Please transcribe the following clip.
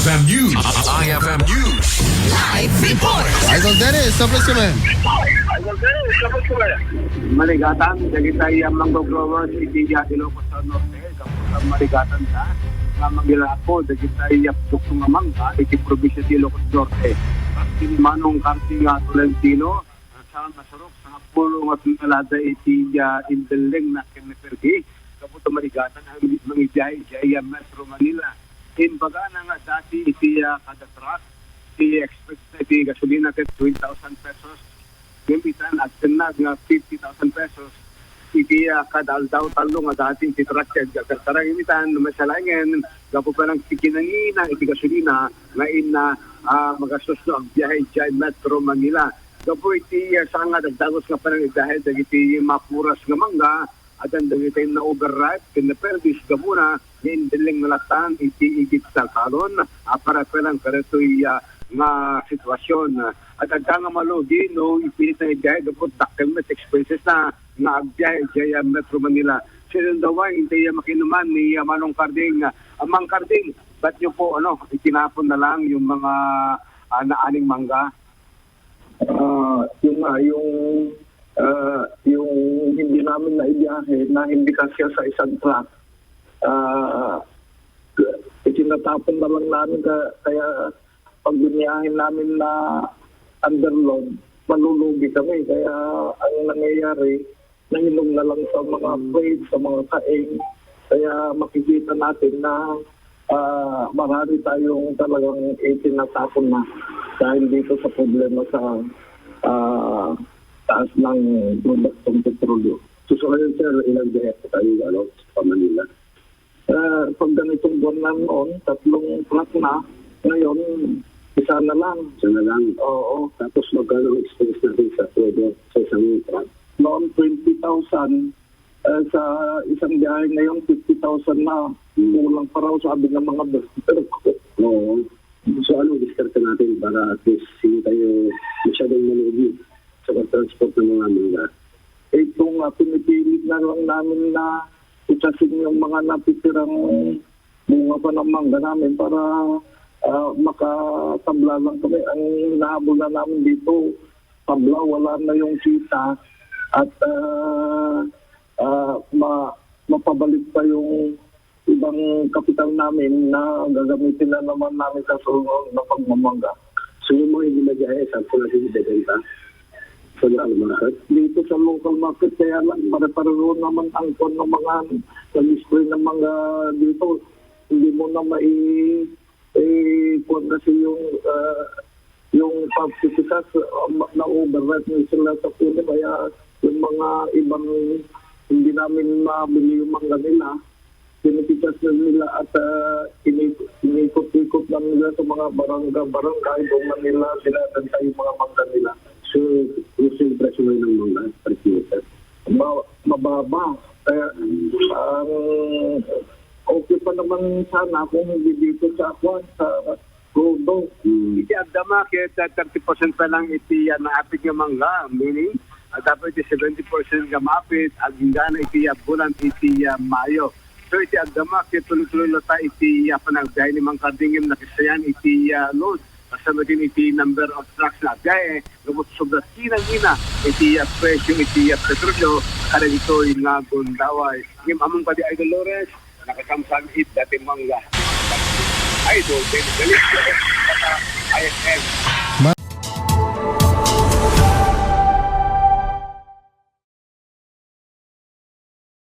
IFM News. IFM News. Live report. Idol Dennis, tapos kami. Maligatan, dagitay ang mga growers, itiya Ilocos sa Norte, kapag maligatan sa mga mangilapo, dagitay ang duktong mangga, iti probinsya di Ilocos Norte. Kasi manong karting Tolentino, sa masarok, sa pulong at nalada itiya Indeleng na kinipergi, kapag maligatan ang mga itiya Metro Manila. Baga na nga dati itiya kada truck, iti expect iti gasolina at 20,000 pesos, gamitan at tinag nga 50,000 pesos. Iti kadaldaw talo nga dati iti truck at kartarang imitan, masalangin, gapo pa lang tikinangina iti gasolina, ngayon na magastos no ang biyahe dyan Metro Manila. Gapo iti sanga dagdagos nga pa lang dahil iti mapuras nga mangga, at ang dagitay na override, kinaperdis gamuna, hindiling nalatan, iti igit sa kalon, para pelang kareto'y nga sitwasyon. At ang nga malugi, no, ipilit na ibiyahe, dapat document expenses na agbiyahe dyan Metro Manila. Sinundawa, hindi makinuman ni Manong Carding. Mang Carding, ba't nyo po, itinapon na lang yung mga naaning mangga? Yung hindi namin na ibiyahe na hindi kasya sa isang truck, itinatapon na lang namin kaya pag biniyahin namin na underload, malulugi kami. Kaya ang nangyayari, nahilong na lang sa mga freight, sa mga kaing. Kaya makikita natin na marami tayong talagang itinatapon na dahil dito sa problema sa taas ng produktong petrolyo. Susunod sir, ilang biyahe tayo sa Manila. Pag ganitong buwan na noon, 3 truck na, ngayon, isa na lang. Oo. Tapos magkano expense natin sa isang truck? Noon, 20,000. Sa isang biyahe ngayon, 50,000 na. Kulang pa raw sabi ng mga driver ko. Oo. So anong diskarte natin para at least hindi tayo masyadong malugi sa transport ng mga mangga? Itong pinipilit na lang namin na itasin yung mga napitirang bunga pa ng mangga namin para makatabla lang kami. Ang hinahabol na namin dito, tabla, wala na yung kita at mapabalik pa yung ibang kapital namin na gagamitin na naman namin sa sunod na pagmamangga. So yung mga hindi nagyahe, saan po natin ibebenta? Sa local market? Dito sa local market, kaya lang pare-pareho naman ang kon ng mga nag-spray ng mga dito. Hindi mo na kung kasi yung pagtitikas na override nyo sila sa puno. Kaya yung mga ibang hindi namin mabili yung mangga nila, pinitikas na nila at inikot-ikot na nila sa mga barangay doon na nila binabenta yung mga mangga nila. So, yung presyo ng mangga per kilometer? Mababa. Kaya okay pa naman sana kung hindi dito sa Rodo. Iti agdama, kaya 30% pa lang iti naapit ng mangga, meaning dapat iti 70% nga maapit, agingana iti bulan iti Mayo. So iti agdama, kaya tuloy-tuloy lata iti panagbiyahe ni Mang Cardingim na kisayan iti load. Kasama din iti number of trucks na biyahe, lubot sobra tinang-ina iti presyo iti petrolyo, kada dito yung nga gundaway. Ngayon, among pa di Idol Lores, nakasamsam it dati mangga. Idol, David Galit, IFM.